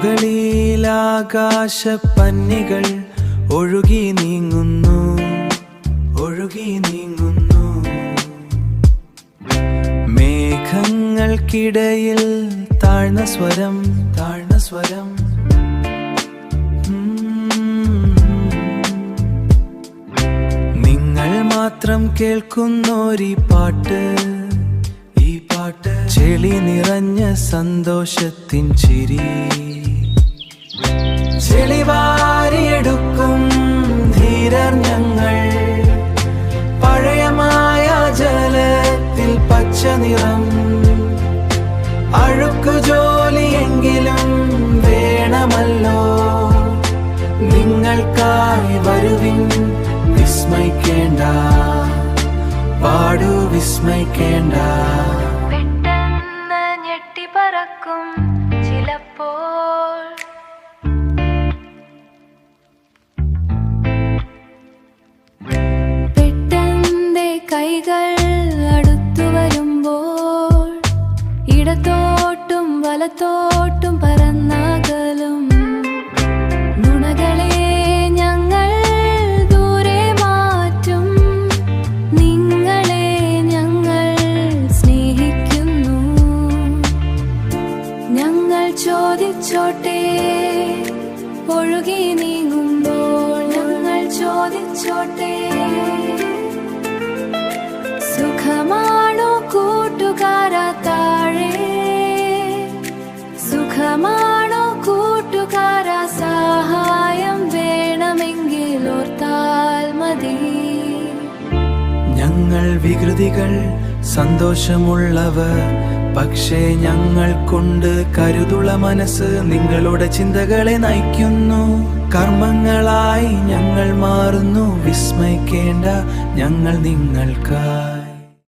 മുകളിലാകാശപ്പന്നികൾ ഒഴുകി നീങ്ങുന്നു, ഒഴുകി നീങ്ങുന്നു. മേഘങ്ങൾക്കിടയിൽ താഴ്ന്ന സ്വരം, താഴ്ന്ന സ്വരം. നിങ്ങൾ മാത്രം കേൾക്കുന്നോരീ പാട്ട്, ഈ പാട്ട് ചെളി നിറഞ്ഞ സന്തോഷത്തിൻ ചിരി. ചെളിവാരിയെടുക്കും ധീരർ ഞങ്ങൾ, പഴയമായ ജലത്തിൽ പച്ച നിറം. അഴുക്കു ജോലിയെങ്കിലും വേണമല്ലോ, നിങ്ങൾക്കായി വരുവിൻ, വിസ്മയിക്കേണ്ട, പാടു വിസ്മയിക്കേണ്ട. പെട്ടെന്ന് ഞെട്ടിപ്പറക്കും ചിലപ്പോൾ, പെട്ടെന്ന് കൈകൾ അടുത്തു വരുമ്പോൾ ഇടത്തോട്ടും വലത്തോട്ടും പറന്നകലും. നുണകളെ ഞങ്ങൾ ദൂരെ മാറ്റും, നിങ്ങളെ ഞങ്ങൾ സ്നേഹിക്കുന്നു. ഞങ്ങൾ ചോദിച്ചോട്ടെ ഒഴുകി നീങ്ങുമ്പോൾ, ഞങ്ങൾ ചോദിച്ചോട്ടെ സുഖമാണോ കൂട്ടുകാരാ താഴെ, സുഖമാണോ കൂട്ടുകാരാ, സഹായം വേണമെങ്കിൽ ഓർത്താൽ മതി. ഞങ്ങൾ വികൃതികൾ സന്തോഷമുള്ളവർ, പക്ഷേ ഞങ്ങൾക്കുണ്ട് കരുതുള്ള മനസ്സ്. നിങ്ങളുടെ ചിന്തകളെ നയിക്കുന്നു, കർമ്മങ്ങളായി ഞങ്ങൾ മാറുന്നു. വിസ്മയിക്കേണ്ട, ഞങ്ങൾ നിങ്ങൾക്കായി.